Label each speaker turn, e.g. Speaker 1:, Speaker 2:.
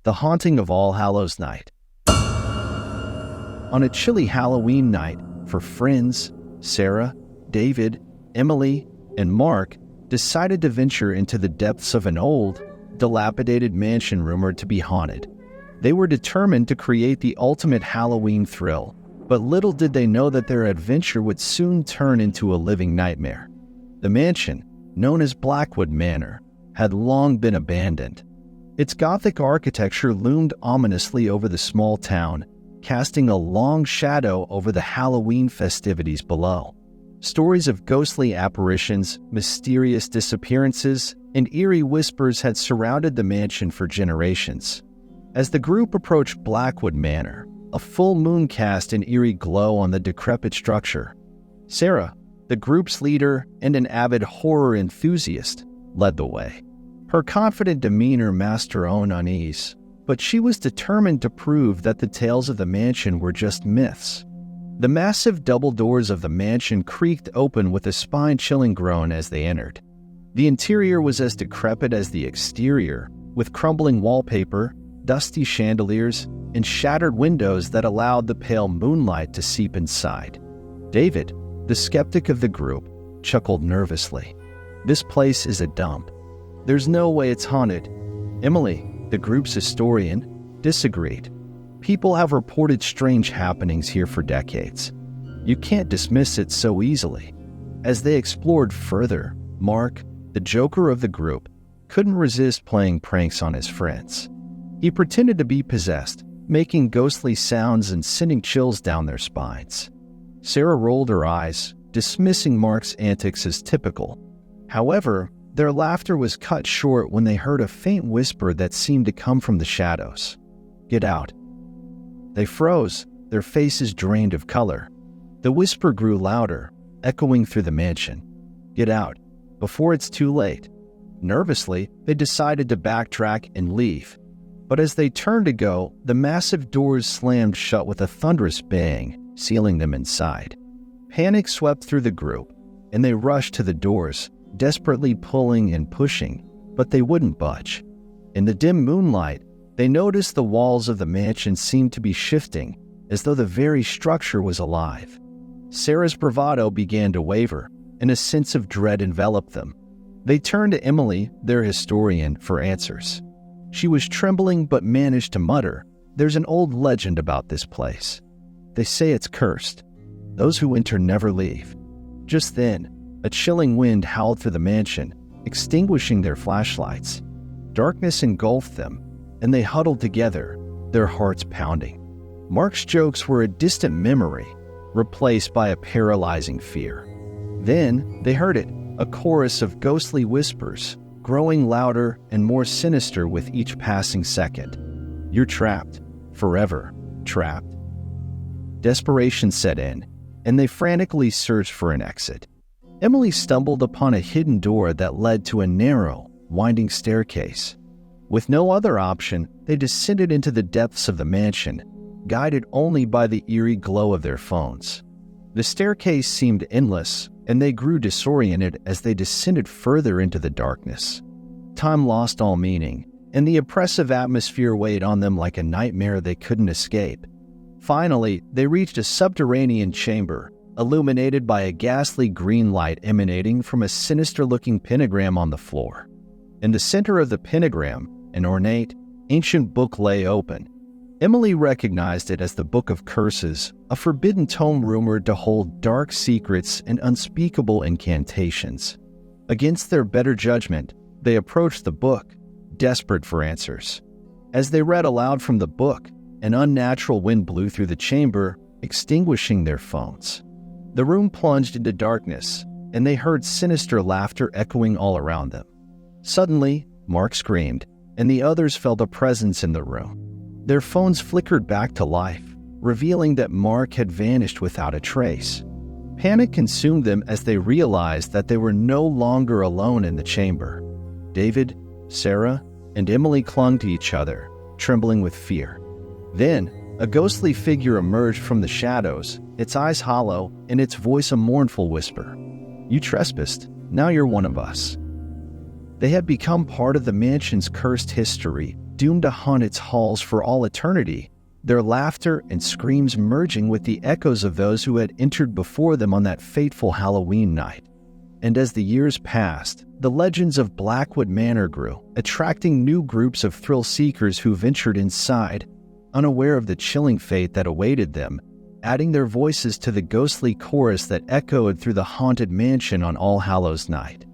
Speaker 1: The Haunting of All Hallows Night. On a chilly Halloween night, for friends, Sarah, David, Emily, and Mark decided to venture into the depths of an old, dilapidated mansion rumored to be haunted. They were determined to create the ultimate Halloween thrill, but little did they know that their adventure would soon turn into a living nightmare. The mansion, known as Blackwood Manor, had long been abandoned. Its Gothic architecture loomed ominously over the small town, casting a long shadow over the Halloween festivities below. Stories of ghostly apparitions, mysterious disappearances, and eerie whispers had surrounded the mansion for generations. As the group approached Blackwood Manor, a full moon cast an eerie glow on the decrepit structure. Sarah, the group's leader and an avid horror enthusiast, led the way. Her confident demeanor masked her own unease, but she was determined to prove that the tales of the mansion were just myths. The massive double doors of the mansion creaked open with a spine-chilling groan as they entered. The interior was as decrepit as the exterior, with crumbling wallpaper, dusty chandeliers, and shattered windows that allowed the pale moonlight to seep inside. David, the skeptic of the group, chuckled nervously. "This place is a dump. There's no way it's haunted." Emily, the group's historian, disagreed. "People have reported strange happenings here for decades. You can't dismiss it so easily." As they explored further, Mark, the joker of the group, couldn't resist playing pranks on his friends. He pretended to be possessed, making ghostly sounds and sending chills down their spines. Sarah rolled her eyes, dismissing Mark's antics as typical. However, their laughter was cut short when they heard a faint whisper that seemed to come from the shadows. "Get out." They froze, their faces drained of color. The whisper grew louder, echoing through the mansion. "Get out, before it's too late." Nervously, they decided to backtrack and leave. But as they turned to go, the massive doors slammed shut with a thunderous bang, sealing them inside. Panic swept through the group, and they rushed to the doors, desperately pulling and pushing, but they wouldn't budge. In the dim moonlight, they noticed the walls of the mansion seemed to be shifting, as though the very structure was alive. Sarah's bravado began to waver, and a sense of dread enveloped them. They turned to Emily, their historian, for answers. She was trembling but managed to mutter, "There's an old legend about this place. They say it's cursed. Those who enter never leave." Just then, a chilling wind howled through the mansion, extinguishing their flashlights. Darkness engulfed them, and they huddled together, their hearts pounding. Mark's jokes were a distant memory, replaced by a paralyzing fear. Then they heard it, a chorus of ghostly whispers, growing louder and more sinister with each passing second. "You're trapped, forever trapped." Desperation set in, and they frantically searched for an exit. Emily stumbled upon a hidden door that led to a narrow, winding staircase. With no other option, they descended into the depths of the mansion, guided only by the eerie glow of their phones. The staircase seemed endless, and they grew disoriented as they descended further into the darkness. Time lost all meaning, and the oppressive atmosphere weighed on them like a nightmare they couldn't escape. Finally, they reached a subterranean chamber, illuminated by a ghastly green light emanating from a sinister-looking pentagram on the floor. In the center of the pentagram, an ornate, ancient book lay open. Emily recognized it as the Book of Curses, a forbidden tome rumored to hold dark secrets and unspeakable incantations. Against their better judgment, they approached the book, desperate for answers. As they read aloud from the book, an unnatural wind blew through the chamber, extinguishing their phones. The room plunged into darkness, and they heard sinister laughter echoing all around them. Suddenly, Mark screamed, and the others felt a presence in the room. Their phones flickered back to life, revealing that Mark had vanished without a trace. Panic consumed them as they realized that they were no longer alone in the chamber. David, Sarah, and Emily clung to each other, trembling with fear. Then, a ghostly figure emerged from the shadows, its eyes hollow and its voice a mournful whisper. "You trespassed. Now you're one of us." They had become part of the mansion's cursed history, doomed to haunt its halls for all eternity, their laughter and screams merging with the echoes of those who had entered before them on that fateful Halloween night. And as the years passed, the legends of Blackwood Manor grew, attracting new groups of thrill-seekers who ventured inside, unaware of the chilling fate that awaited them, adding their voices to the ghostly chorus that echoed through the haunted mansion on All Hallows Night.